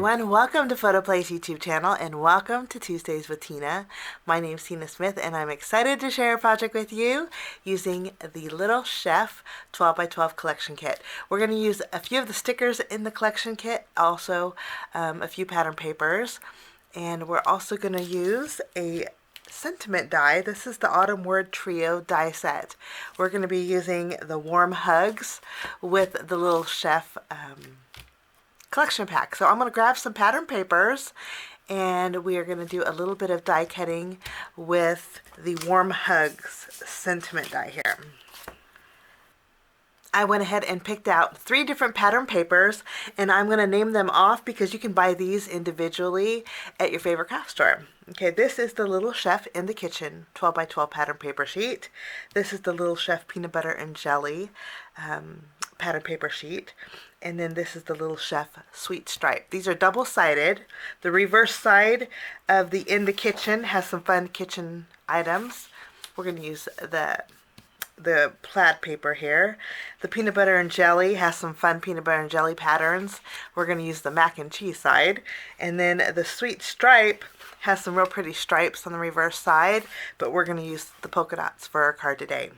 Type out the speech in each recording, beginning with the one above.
everyone, welcome to PhotoPlay's YouTube channel and welcome to Tuesdays with Tina. My name is Tina Smith and I'm excited to share a project with you using the Little Chef 12x12 collection kit. We're going to use a few of the stickers in the collection kit, also a few pattern papers, and we're also going to use a sentiment die. This is the Autumn Word Trio die set. We're going to be using the Warm Hugs with the Little Chef collection pack. So I'm going to grab some pattern papers and we are going to do a little bit of die cutting with the Warm Hugs sentiment die here. I went ahead and picked out 3 different pattern papers and I'm going to name them off because you can buy these individually at your favorite craft store. Okay, this is the Little Chef in the Kitchen 12x12 pattern paper sheet. This is the Little Chef Peanut Butter and Jelly pattern paper sheet. And then this is the Little Chef Sweet Stripe. These are double-sided. The reverse side of the In the Kitchen has some fun kitchen items. We're going to use the plaid paper here. The Peanut Butter and Jelly has some fun peanut butter and jelly patterns. We're going to use the mac and cheese side. And then the Sweet Stripe has some real pretty stripes on the reverse side, but we're going to use the polka dots for our card today.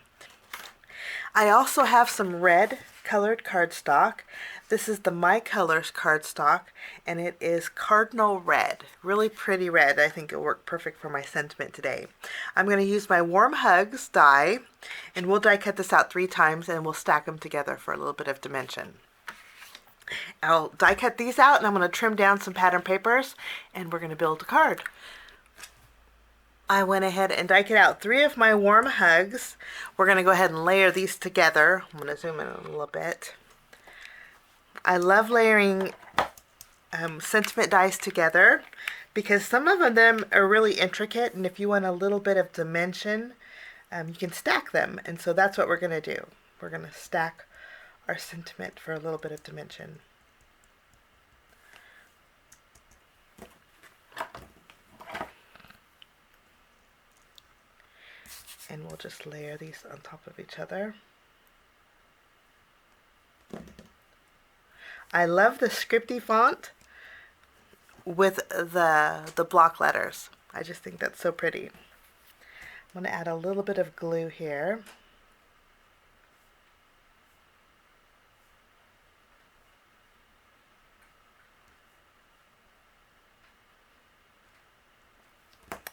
I also have some red colored cardstock. This is the My Colors cardstock and it is Cardinal red. Really pretty red. I think it'll work perfect for my sentiment today. I'm going to use my Warm Hugs die and we'll die cut this out 3 times and we'll stack them together for a little bit of dimension. I'll die cut these out and I'm going to trim down some pattern papers and we're going to build a card. I went ahead and die cut out 3 of my Warm Hugs. We're going to go ahead and layer these together. I'm going to zoom in a little bit. I love layering sentiment dies together because some of them are really intricate, and if you want a little bit of dimension, you can stack them. And so that's what we're going to do. We're going to stack our sentiment for a little bit of dimension. And we'll just layer these on top of each other. I love the scripty font with the block letters. I just think that's so pretty. I'm going to add a little bit of glue here.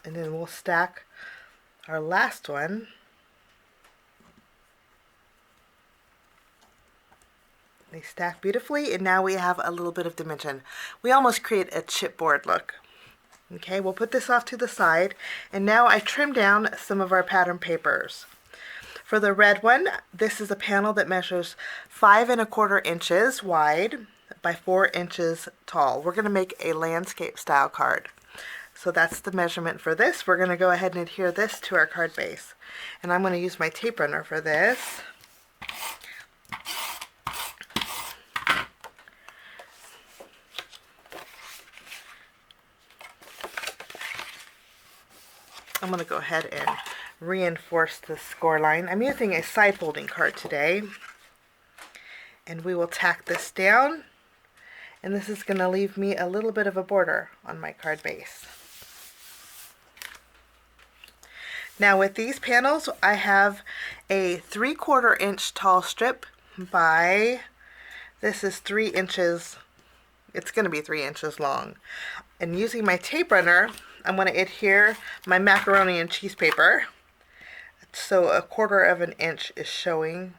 And then we'll stack our last one. They stack beautifully and now we have a little bit of dimension. We almost create a chipboard look. Okay, we'll put this off to the side and now I trim down some of our pattern papers. For the red one, this is a panel that measures 5 1/4 inches wide by 4 inches tall. We're going to make a landscape style card. So that's the measurement for this. We're going to go ahead and adhere this to our card base. And I'm going to use my tape runner for this. I'm going to go ahead and reinforce the score line. I'm using a side folding card today. And we will tack this down. And this is going to leave me a little bit of a border on my card base. Now with these panels, I have a 3/4 inch tall strip by, this is 3 inches, it's going to be 3 inches long. And using my tape runner, I'm going to adhere my macaroni and cheese paper. So 1/4 inch is showing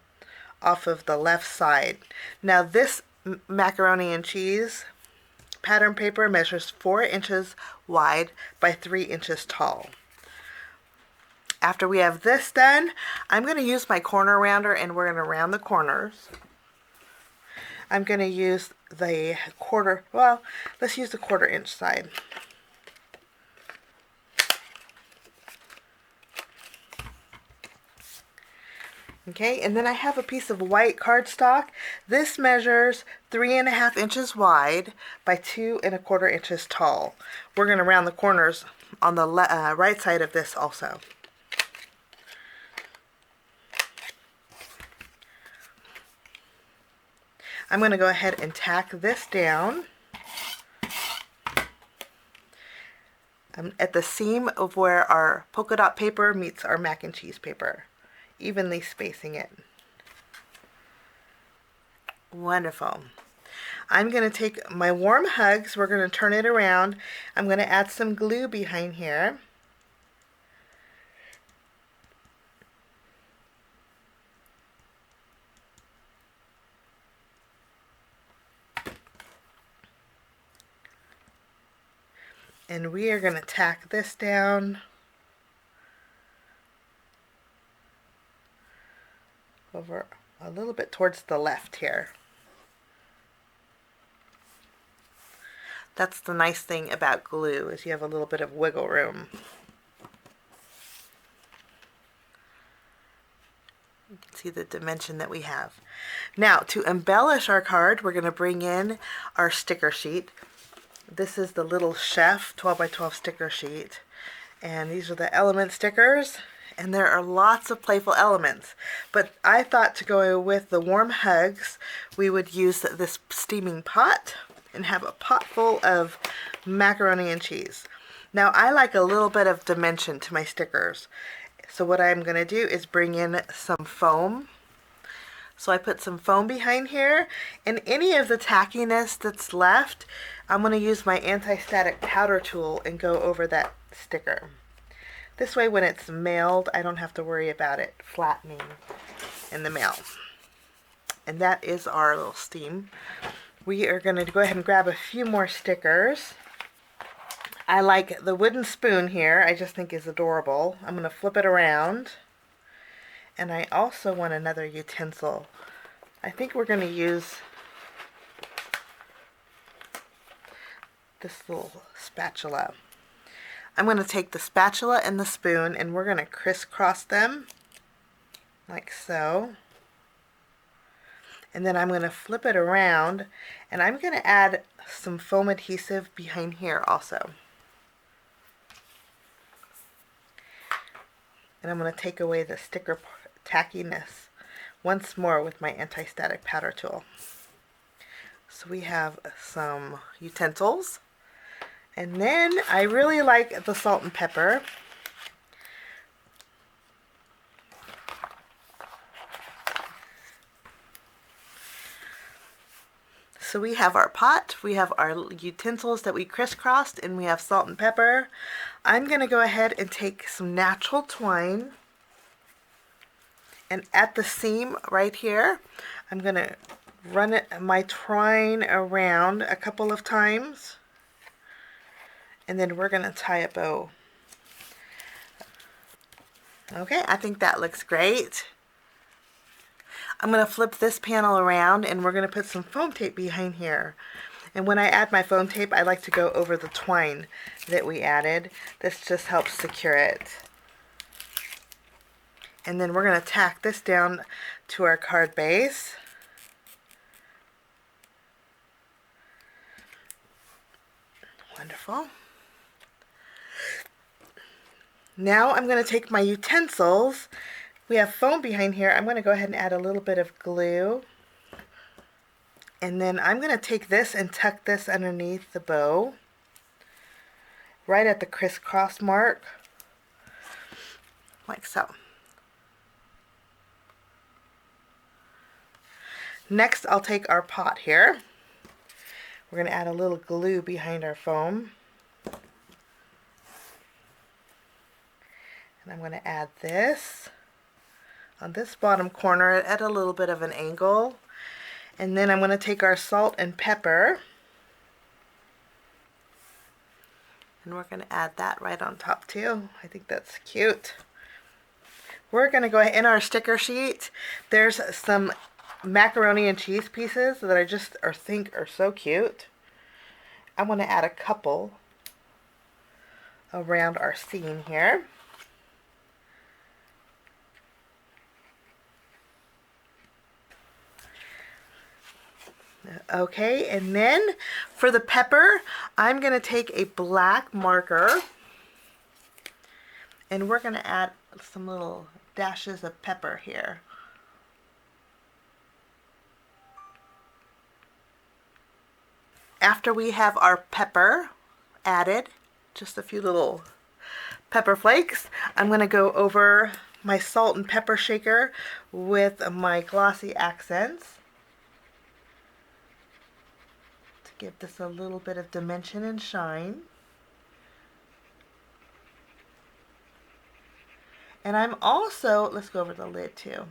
off of the left side. Now this macaroni and cheese pattern paper measures 4 inches wide by 3 inches tall. After we have this done, I'm going to use my corner rounder and we're going to round the corners. I'm going to use the let's use the 1/4 inch side. Okay, and then I have a piece of white cardstock. This measures 3 1/2 inches wide by 2 1/4 inches tall. We're going to round the corners on the right side of this also. I'm going to go ahead and tack this down. I'm at the seam of where our polka dot paper meets our mac and cheese paper, evenly spacing it. Wonderful. I'm going to take my warm hugs, we're going to turn it around. I'm going to add some glue behind here. And we are going to tack this down over a little bit towards the left here. That's the nice thing about glue, is you have a little bit of wiggle room. You can see the dimension that we have. Now, to embellish our card, we're going to bring in our sticker sheet. This is the little chef 12 by 12 sticker sheet. And these are the element stickers. And there are lots of playful elements. But I thought to go with the warm hugs, we would use this steaming pot and have a pot full of macaroni and cheese. Now, I like a little bit of dimension to my stickers. So what I'm going to do is bring in some foam. So I put some foam behind here, and any of the tackiness that's left, I'm going to use my anti-static powder tool and go over that sticker. This way when it's mailed, I don't have to worry about it flattening in the mail. And that is our little steam. We are going to go ahead and grab a few more stickers. I like the wooden spoon here. I just think is adorable. I'm going to flip it around. And I also want another utensil. I think we're going to use this little spatula. I'm going to take the spatula and the spoon and we're going to crisscross them like so. And then I'm going to flip it around and I'm going to add some foam adhesive behind here also. And I'm going to take away the sticker tackiness once more with my anti-static powder tool. So we have some utensils. And then I really like the salt and pepper. So we have our pot, we have our utensils that we crisscrossed, and we have salt and pepper. I'm going to go ahead and take some natural twine, and at the seam right here, I'm going to run my twine around a couple of times, and then we're going to tie a bow. Okay, I think that looks great. I'm going to flip this panel around and we're going to put some foam tape behind here. And when I add my foam tape, I like to go over the twine that we added. This just helps secure it. And then we're going to tack this down to our card base. Wonderful. Now I'm going to take my utensils. We have foam behind here. I'm going to go ahead and add a little bit of glue. And then I'm going to take this and tuck this underneath the bow, right at the crisscross mark, like so. Next, I'll take our pot here. We're going to add a little glue behind our foam. And I'm going to add this on this bottom corner at a little bit of an angle. And then I'm going to take our salt and pepper and we're going to add that right on top too. I think that's cute. We're going to go ahead in our sticker sheet. There's some macaroni and cheese pieces that I just think are so cute. I want to add a couple around our seam here. Okay, and then for the pepper, I'm going to take a black marker and we're going to add some little dashes of pepper here. After we have our pepper added just a few little pepper flakes. I'm going to go over my salt and pepper shaker with my glossy accents to give this a little bit of dimension and shine. And I'm also, let's go over the lid too.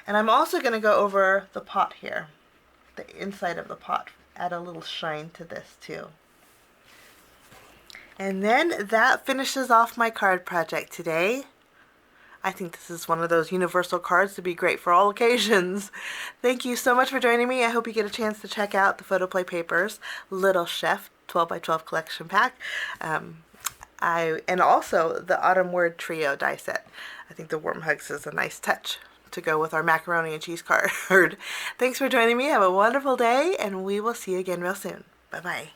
And I'm also going to go over the pot here, the inside of the pot, add a little shine to this too. And then that finishes off my card project today. I think this is one of those universal cards to be great for all occasions. Thank you so much for joining me. I hope you get a chance to check out the PhotoPlay Papers Little Chef 12x12 collection pack. And also the Autumn Word Trio die set. I think the warm hugs is a nice touch to go with our macaroni and cheese card. Thanks for joining me. Have a wonderful day, and we will see you again real soon. Bye-bye.